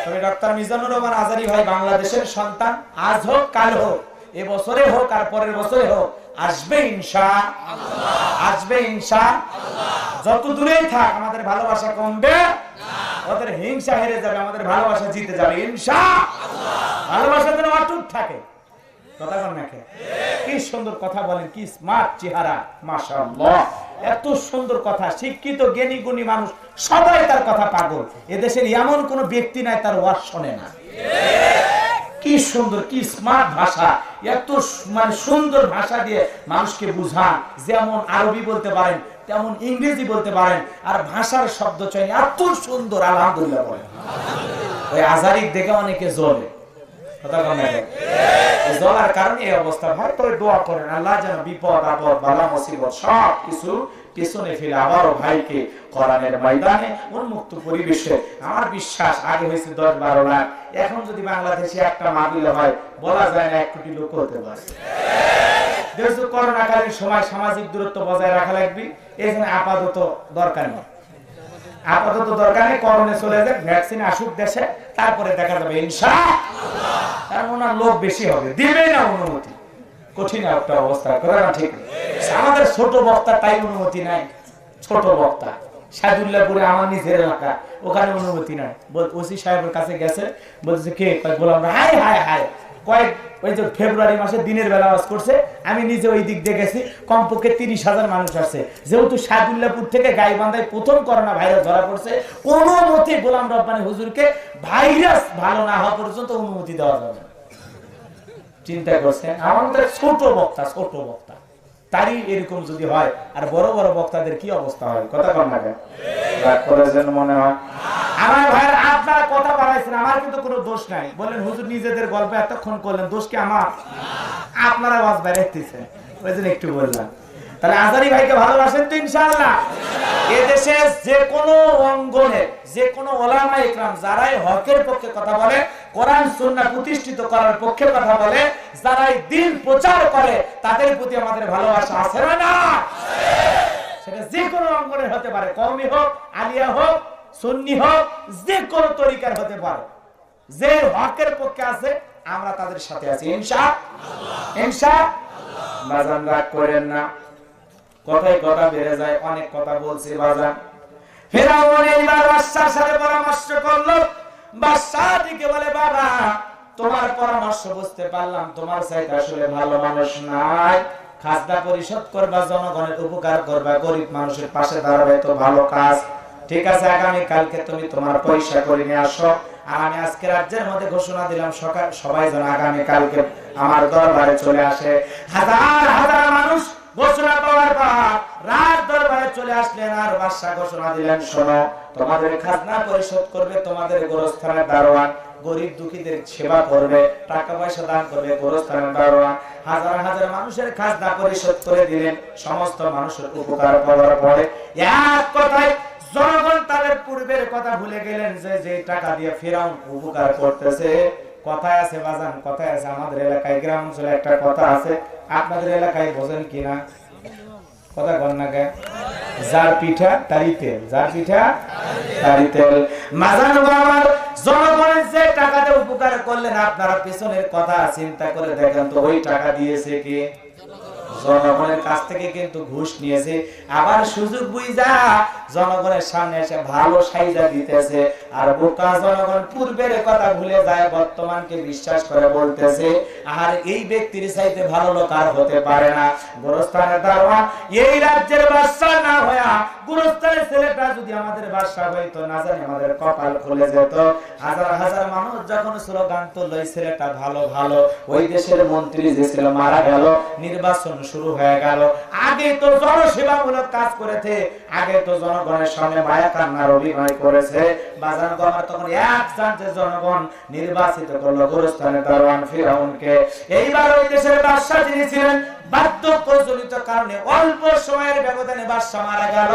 তবে ডক্টর মিজানুর রহমান আজারি ভাই বাংলাদেশের সন্তান, আজ হোক কাল হোক, এ বছরে হোক আর পরের বছরে হোক, আসবে ইনশাআল্লাহ, আসবে ইনশাআল্লাহ। যত দূরেই থাক আমাদের ভালোবাসা কমবে না, ওদের হিংসা হেরে যাবে, আমাদের ভালোবাসা জিতে যাবে ইনশাআল্লাহ। ভালোবাসা যেন অটুট থাকে। কথা বলেন নাকি? কি সুন্দর কথা বলেন, কি স্মার্ট চেহারা, মাশাআল্লাহ। এত সুন্দর কথা, শিক্ষিত জ্ঞানী গুণী মানুষ সবাই তার কথা পাগল। এদেশের এমন কোন ব্যক্তি নাই তার ওয়াজ শোনে না। কি সুন্দর, কি স্মার্ট ভাষা, এত মানে সুন্দর ভাষা দিয়ে মানুষকে বুঝান। যেমন আরবি বলতে পারেন, তেমন ইংরেজি বলতে পারেন, আর ভাষার শব্দ চয়ন এত সুন্দর, আলহামদুলিল্লাহ বলেন। ওই আজারিক দেখে অনেকে জ্বলে, কথা বলেন না? জ্বলার কারণে এই অবস্থা। ভাই তো দোয়া করেন আল্লাহ যেন বিপদ আপদ বালা মুসিবত সব কিছু পিছনে ফেলে আবারও ভাইকে কোরআনের ময়দানে উন্মুক্ত পরিবেশে, আমার বিশ্বাস আগে হয়েছে 10-12 লাখ, এখন যদি বাংলাদেশে একটা মাহফিল হয় বলা যায় না 1 কোটি লোক হতে পারে। যেহেতু করোনাকালীন সময় সামাজিক দূরত্ব বজায় রাখা লাগবে, এখানে আপাতত দরকার নেই, আপাতত দরকার নেই। করোনা চলে যাক, ভ্যাকসিন আসুক দেশে, তারপরে দেখা যাবে ইনশাআল্লাহ। কারণ ওনার লোক বেশি হবে, দিবে না অনুমতি। কঠিন একটা অবস্থা, কথা ঠিক। আমাদের ছোট বক্তা তাই অনুমতি নাই। ছোট বক্তা সাদুল্লাহপুরে আমার নিজের এলাকা, ওখানে অনুমতি নাই। ওসি সাহেবের কাছে গেছে, বলছে কে? বললাম হায় হায় হায়, কয়েক ওই যে ফেব্রুয়ারি মাসে দিনের বেলা ওয়াজ করছে, আমি নিজে ওই দিক দিয়ে গেছি, কমপক্ষে 30,000 মানুষ আসছে। যেহেতু সাদুল্লাহপুর থেকে গাইবান্ধায় প্রথম করোনা ভাইরাস ধরা পড়ছে, কোন মতে গোলাম রব্বানী হুজুরকে ভাইরাস ভালো না হওয়া পর্যন্ত অনুমতি দেওয়া যাবে না। চিন্তা করছেন? আমাদের ছোট বক্তা, ছোট বক্তা তারই এরকম যদি হয়, আর বড় বড় বক্তাদের কি অবস্থা হয়? কথা বল না কেন? রাগ করেছেন মনে হয়? আমার ভাইয়ের আপনারা কথা বাড়াইছেন, আমার কিন্তু কোনো দোষ নাই। বলেন হুজুর নিজেদের গল্প এতক্ষণ করলেন, দোষ কি আমার? আপনারা আওয়াজ বাড়াইতেছেন, ওই জন্য একটু বললাম। তাহলে আজারি ভাইকে ভালোবাসেন তো ইনশাআল্লাহ? এদেশে যে কোনো অঙ্গনে যে কোনো ওলামা ইকরাম যারাই হকের পক্ষে কথা বলে, কোরআন সুন্নাহ প্রতিষ্ঠিত করার পক্ষে কথা বলে, যারাই দ্বীন প্রচার করে, তাদের প্রতি আমাদের ভালোবাসা আছে না? সেটা যে কোনো অঙ্গনের হতে পারে, কওমি হোক, আলিয়া হোক, সুন্নি হোক, যে কোনো তরিকার হতে পারে। যে হকের পক্ষে আছে আমরা তাদের সাথে আছি ইনশাআল্লাহ, ইনশাআল্লাহ। বাজান রাগ করেন না, কথায় কথা বেড়ে যায়, অনেক কথা বলছি বাজান। ফিরআউন এইবার বাদশার সাথে পরামর্শ করলো। বাদশা দিকে বলে, বাবা তোমার পরামর্শ বুঝতে পারলাম, তোমার চাইতে আসলে ভালো মানুষ নাই। খাজনা পরিশোধ করবা, জনগণের উপকার করবা, গরিব মানুষের পাশে দাঁড়াবে, তো ভালো কাজ। ঠিক আছে, আগামী কালকে তুমি তোমার পয়সা করে নিয়ে আসো, আর আমি আজকে রাজ্যের মধ্যে ঘোষণা দিলাম সবাই যেন আগামী কালকে আমার দরবারে চলে আসে। হাজার হাজার মানুষ ঘোষণা পাওয়ার পর রাত দরবারে চলে আসলেন, আর বাদশা ঘোষণা দিলেন, শোনো তোমাদের খাজনা পরিশোধ করবে তোমাদের গোরস্থানের দারোয়ান, গরিব দুঃখীদের সেবা করবে, টাকা পয়সা দান করবে গোরস্থানের দারোয়ান। হাজার হাজার মানুষের খাজনা পরিশোধ করে দিলেন। সমস্ত মানুষের উপকার পাওয়ার পরে এক কথায় জনগণ তাদের পূর্বের কথা ভুলে গেলেন, যে টাকা দিয়ে ফিরআউন উপকার করতেছে। কথায় আছে বাজান, কথায় আছে, আমাদের এলাকায় গ্রাম অঞ্চলে একটা কথা আছে, আপনাদের এলাকায় বোঝেন কিনা? কথা বল না কেন? যার পিঠা তারই তেল, যার পিঠা তারই তেল। মাজান আমার জনগণের যে টাকাতে উপকার করলেন, আপনারা পিছনের কথা চিন্তা করে দেখেন তো, ওই টাকা দিয়েছে কি? জনগণের কাছ থেকে কিন্তু ঘুষ নিয়েছে। আবার সুযোগ বুঝা জনগণের সামনে এসে ভালো সাইজা দিতেছে, আর বোকা জনগণ পূর্বের কথা ভুলে যায়, বর্তমানকে বিশ্বাস করে বলতেছে, আর এই ব্যক্তির চাইতে ভালো লোক আর হতে পারে না। গোরস্থানের দারোয়ান এই রাজ্যের বাদশা না হইয়া গোরস্থানের ছেলেটা যদি আমাদের বাদশা হইতো, না জানি আমাদের কপাল খুলে যেত। হাজার হাজার মানুষ যখন স্লোগান তুললো, এই ছেলেটা ভালো ভালো, ওই দেশের মন্ত্রী যে ছিল মারা গেল, নির্বাচন শুরু হয়ে গেল। আগে তো জনসেবামূলক কাজ করেছে, আগে তো জনগণের সামনে মায়া কান্নার অভিনয় করেছে। বাজার আমার তখন এক চান্সে জনগণ নির্বাচিত করলো গোরস্থানের দারোয়ান ফিরআউনকে। এইবার ওই দেশের বাদশা যিনি ছিলেন, বার্ধক্যজনিত কারণে অল্প সময়ের ব্যবধানে বাদশা মারা গেল।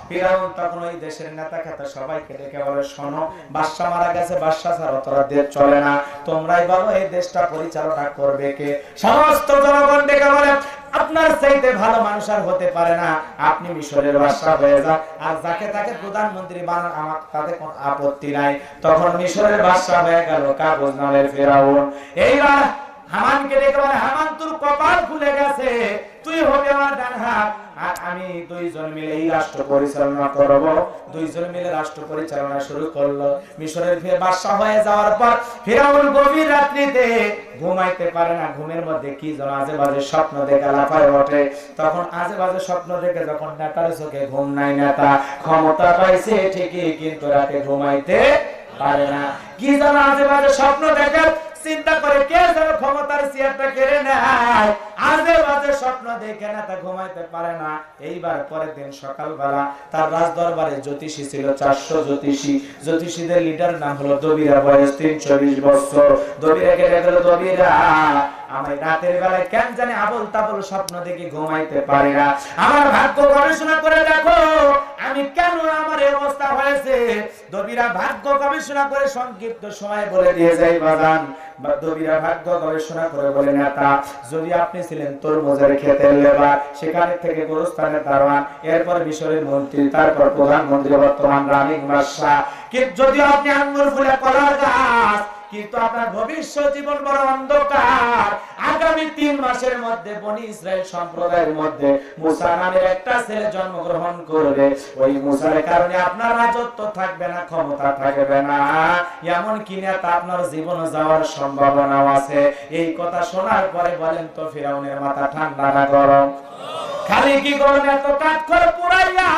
ফিরাউন তখন ওই দেশের নেতা খেতা সবাইকে ডেকে বলে, শোনো, বাদশা মারা গেছে, বাদশা ছাড়া তোরা দেশ চলে না, তোমরাই বলো এই দেশটা পরিচালনা করবে কে? সমস্ত জনগণ ডেকে বলে, আপনার চাইতে ভালো মানুষ আর হতে পারে না, আপনি মিশরের বাদশা হয়ে যান, আর যাকে তাকে প্রধানমন্ত্রী বানান, আমার তাতে কোনো আপত্তি নাই। তখন মিশরের বাদশা হয়ে গেল কাবুল নামের ফিরাউন। এইবার হামানকে ডেকে বলে, হামান তোর কপাল খুলে গেছে, তুই হবে আমার ডান হাত, আর আমি দুইজন মিলে এই রাষ্ট্র পরিচালনা করব। দুইজন মিলে রাষ্ট্র পরিচালনা শুরু করলো। মিশরের বাদশা হয়ে যাওয়ার পর ফিরাউন গভীর রাত্রিতে ঘুমাইতে পারে না, ঘুমের মধ্যে কি যেন আজে বাজে স্বপ্ন দেখে লাফায় ওঠে। তখন আজে বাজে স্বপ্ন দেখে যখন নেতার চোখে ঘুম নাই, নেতা ক্ষমতা পাইছে ঠিকই, কিন্তু রাতে ঘুমাইতে পারে না। কি যেন আজে বাজে স্বপ্ন দেখে, চিন্তা করে কে যেন ক্ষমতার চেয়ারটা কেড়ে নেয়, আজে বাজে স্বপ্ন দেখে না, তা ঘুমাইতে পারে না। এইবার পরের দিন সকালবেলা তার রাজ দরবারে জ্যোতিষী ছিল 400 জ্যোতিষী। জ্যোতিষীদের লিডার নাম হলো দবিরা, বয়স 320 বছর। দবিরাকে দেখল, দবিরা আমি রাতের বেলায় কেন জানি আবল তাবল স্বপ্ন দেখে ঘুমাইতে পারি না, আমার ভাগ্য গবেষণা করে দেখো আমি কেন আমার এই অবস্থা হয়েছে। দবিরা ভাগ্য গবেষণা করে সংক্ষিপ্ত সময় বলে দিয়ে যায় বাজান। দবিরা ভাগ্য গবেষণা করে বলে, নেতা, যদি আপনি ছিলেন তরমুজের ক্ষেতের লেবার, সেখানে থেকে গোরস্থানের দারোয়ান, এরপর মিশরের মন্ত্রী, তারপর প্রধানমন্ত্রী, বর্তমান রানিং বাদশা, কিন্তু যদিও আপনি আঙ্গুর ফুলে কলার গাছ, কিন্তু আপনার ভবিষ্যৎ জীবন বড় অন্ধকার। আগামী 3 মাসের মধ্যে বনি ইসরাইল সম্প্রদায়ের মধ্যে মুসা নামের একটা ছেলে জন্মগ্রহণ করবে। ওই মুসার কারণে আপনার রাজত্ব থাকবে না, ক্ষমতা থাকবে না, এমন কি নেতা আপনার জীবন যাওয়ার সম্ভাবনাও আছে। এই কথা শোনার পরে বলেন তো ফিরাউনের মাথা ঠান্ডা না গরম? খালি কি গরম, এত কাজ করে পুরাইয়া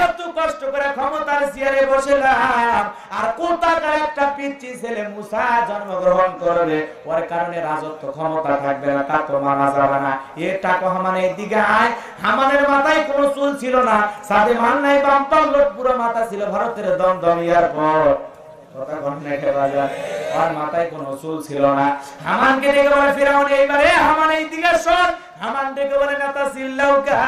এত কষ্ট করে ক্ষমতার চেয়ারে বসেলাম, আর কোথাকার একটা পিচ্চি ছেলে মুসা জন্মগ্রহণ করবে, ওর কারণে রাজত্ব ক্ষমতা থাকবে না, তা তো মানা যাবে না। এটা হামানের দিকে আয়, হামানের মাথায় কোনো চুল ছিল না, সাথে মান নাই, বাম্পার লোট পুরো মাথা ছিল ভারতের দমদমিয়ার পর। কথা কোন দেখে বাজার, আর মাথায় কোনো চুল ছিল না। হামানকে ডেকে বলে ফিরাউন, এইবারে হামান এই দিকে সর। হামান ডেকে বলে, নেতা চিল্লাও কা?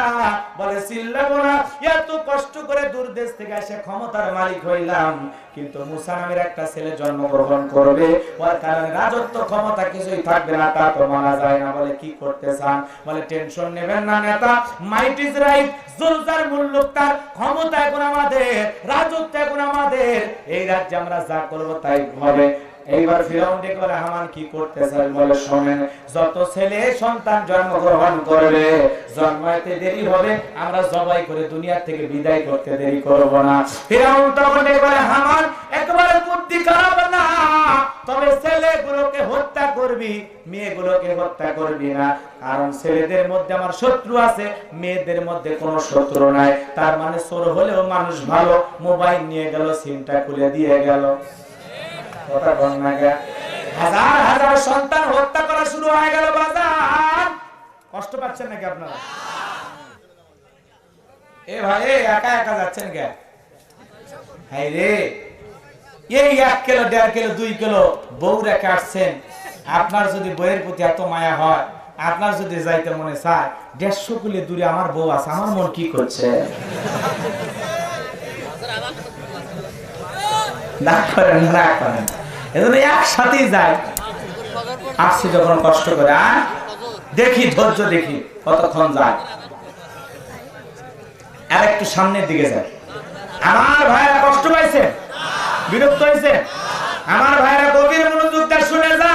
বলে, চিল্লাবো না, এত কষ্ট করে দূর দেশ থেকে এসে ক্ষমতার মালিক হইলাম, কিন্তু মুসা নামের একটা ছেলে জন্মগ্রহণ করবে, ওর কারণে রাজত্ব ক্ষমতা কিছুই থাকবে না, তা তো মানা যায় না। বলে, কি করতে চান? বলে, টেনশন নেবেন না নেতা, মাইট ইজ রাইট, জুলজার মুল্লুক তার, ক্ষমতা এখন আমাদের, রাজত্ব এখন আমাদের, এই রাজ্যে আমরা যা করবো তাই হবে। এইবার ফিরাউন ডেকে বলে, হামান কি করতে চাই? বলে, শোনেন, যত ছেলে সন্তান জন্মগ্রহণ করবে, জন্মাইতে দেরি হবে, আমরা জবাই করে দুনিয়া থেকে বিদায় করতে দেরি করব না। ফিরাউন তখন ডেকে বলে, হামান একবারে বুদ্ধি খারাপ না, তবে ছেলেগুলোকে হত্যা করবি, মেয়েগুলোকে হত্যা করবি না, কারণ ছেলেদের মধ্যে আমার শত্রু আছে, মেয়েদের মধ্যে কোনো শত্রু নাই। তার মানে চোর হলেও মানুষ ভালো, মোবাইল নিয়ে গেল, সিমটা খুলে দিয়ে গেল। হাজার হাজার সন্তান হত্যা করা শুরু হয়ে গেল বাজার। কষ্ট পাচ্ছেন নাকি আপনারা? এ ভাই, একা একা যাচ্ছেন কে? হাই রে, এই 1 কিলো 1.5 কিলো 2 কিলো বউ রেখে আসছেন। আপনার যদি বইয়ের প্রতি এত মায়া হয়, আপনার যদি যাইতে মনে চায়, 150 কিলো দূরে আমার বউ আছে, আমার মন কি করছে? না করেন, না করেন, এজন্য একসাথেই যাই। আসছি যখন কষ্ট করে, দেখি ধৈর্য, দেখি কতক্ষণ যায়, আর একটু সামনের দিকে যায়। আমার ভাইরা কষ্ট পাইছে, বিরক্ত হয়েছে, আমার ভাইরা গভীর মনোযোগ দিয়ে শুনে যা।